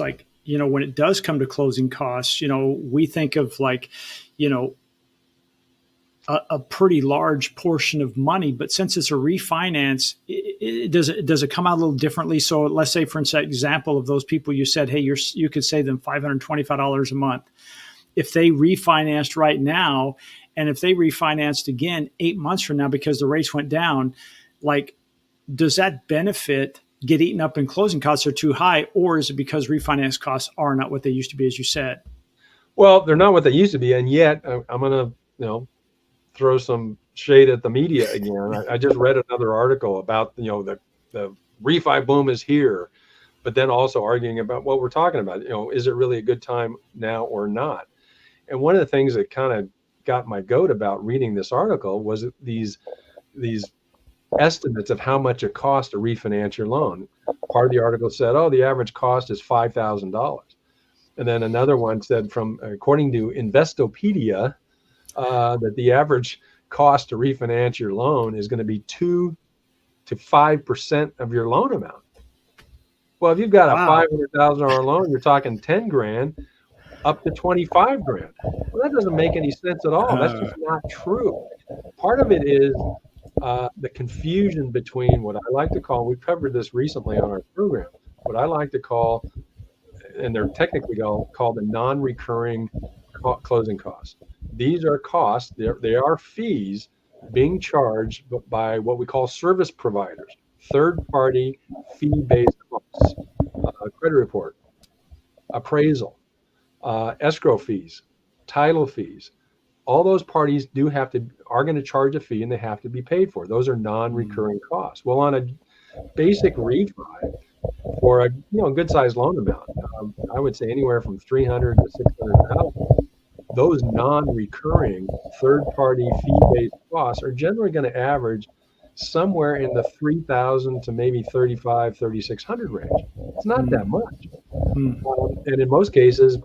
like, when it does come to closing costs, we think of like, you know, a pretty large portion of money, but since it's a refinance, does it come out a little differently? So let's say, for example, of those people you said, hey, you could save them $525 a month. If they refinanced right now, and if they refinanced again 8 months from now because the rates went down, like, does that benefit get eaten up in closing costs are too high, or is it because refinance costs are not what they used to be, as you said? Well, they're not what they used to be, and yet I'm going to, throw some shade at the media again. I just read another article about the refi boom is here, but then also arguing about what we're talking about. Is it really a good time now or not? And one of the things that kind of got my goat about reading this article was these estimates of how much it costs to refinance your loan. Part of the article said, oh, the average cost is $5,000. And then another one said, according to Investopedia, that the average cost to refinance your loan is going to be 2 to 5% of your loan amount. Well, if you've got a $500,000 loan, you're talking 10 grand up to 25 grand. Well, that doesn't make any sense at all. That's just not true. Part of it is the confusion between what I like to call, we covered this recently on our program, what I like to call, and they're technically called the non-recurring closing costs. These are costs, they are fees being charged by what we call service providers, third-party fee-based costs, credit report, appraisal, escrow fees, title fees. All those parties are going to charge a fee, and they have to be paid for. Those are non-recurring costs. Well, on a basic refi for a good-sized loan amount, I would say anywhere from $300,000 to $600,000. Those non-recurring third-party fee-based costs are generally going to average somewhere in the $3,000 to maybe $3,500, $3,600 range. It's not that much. And in most cases,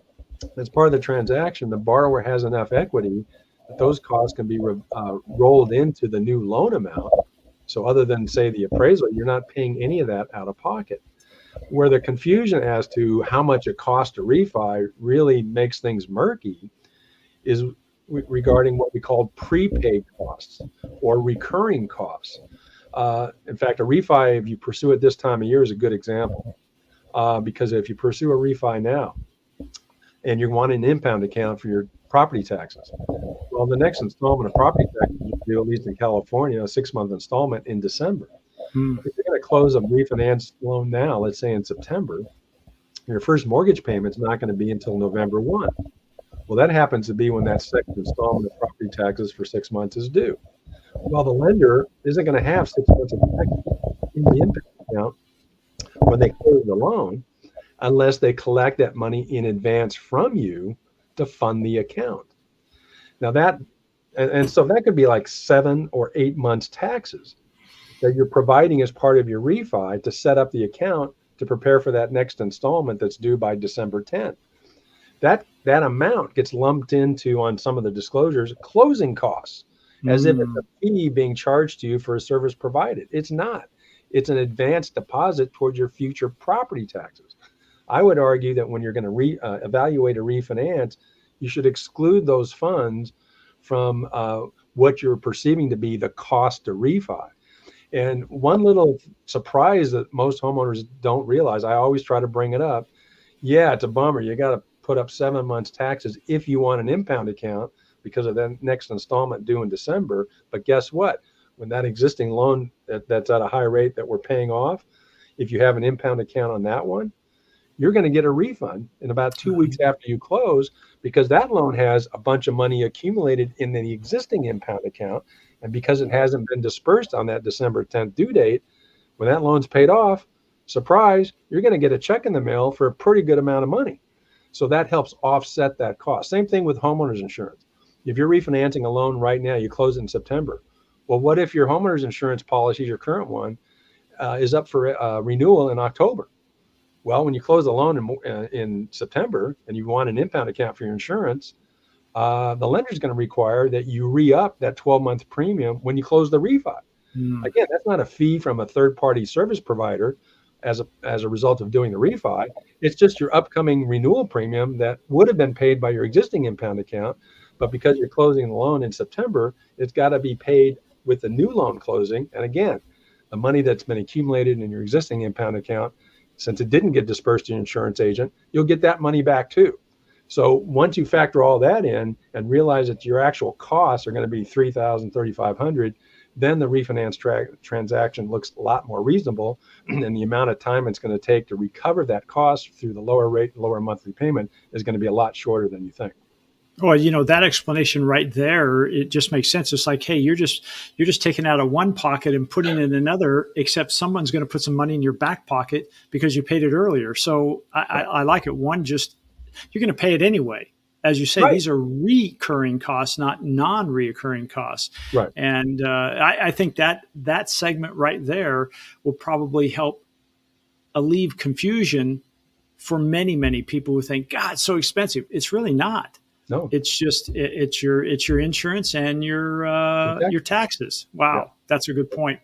as part of the transaction, the borrower has enough equity that those costs can be rolled into the new loan amount. So other than, say, the appraisal, you're not paying any of that out of pocket. Where the confusion as to how much it costs to refi really makes things murky is regarding what we call prepaid costs or recurring costs. In fact, a refi, if you pursue it this time of year, is a good example. Because if you pursue a refi now and you want an impound account for your property taxes, well, the next installment of property taxes is due, at least in California, a 6-month installment in December. If you're going to close a refinance loan now, let's say in September, your first mortgage payment is not going to be until November 1. Well, that happens to be when that second installment of property taxes for 6 months is due. Well, the lender isn't going to have 6 months of taxes in the impound account when they close the loan unless they collect that money in advance from you to fund the account. Now so that could be like 7 or 8 months taxes that you're providing as part of your refi to set up the account to prepare for that next installment that's due by December 10th. That amount gets lumped into, on some of the disclosures, closing costs, as if it's a fee being charged to you for a service provided. It's not. It's an advanced deposit towards your future property taxes. I would argue that when you're going to evaluate a refinance, you should exclude those funds from what you're perceiving to be the cost to refi. And one little surprise that most homeowners don't realize, I always try to bring it up. Yeah, it's a bummer. You got to put up 7 months taxes if you want an impound account because of that next installment due in December. But guess what? When that existing loan that's at a high rate that we're paying off, if you have an impound account on that one, you're going to get a refund in about 2 weeks after you close, because that loan has a bunch of money accumulated in the existing impound account. And because it hasn't been dispersed on that December 10th due date, when that loan's paid off, surprise, you're going to get a check in the mail for a pretty good amount of money. So that helps offset that cost. Same thing with homeowners insurance. If you're refinancing a loan right now, you close it in September. Well, what if your homeowners insurance policy, your current one, is up for renewal in October? Well, when you close the loan in September and you want an impound account for your insurance, the lender is going to require that you re-up that 12-month premium when you close the refi. Again, that's not a fee from a third-party service provider. as a result of doing the refi. It's just your upcoming renewal premium that would have been paid by your existing impound account, but because you're closing the loan in September, it's got to be paid with the new loan closing. And again, the money that's been accumulated in your existing impound account, since it didn't get dispersed to your insurance agent, you'll get that money back too. So once you factor all that in and realize that your actual costs are going to be $3,000, $3,500, then the refinance transaction looks a lot more reasonable, and the amount of time it's going to take to recover that cost through the lower rate, lower monthly payment is going to be a lot shorter than you think. Well, that explanation right there, it just makes sense. It's like, hey, you're just taking out of one pocket and putting in another, except someone's going to put some money in your back pocket because you paid it earlier. So I like it. One, just you're going to pay it anyway. As you say, Right. These are recurring costs, not non-reoccurring costs. Right. And I think that segment right there will probably help alleviate confusion for many, many people who think, God, it's so expensive. It's really not. No. It's just it's your insurance and your taxes. Wow, Yeah. That's a good point.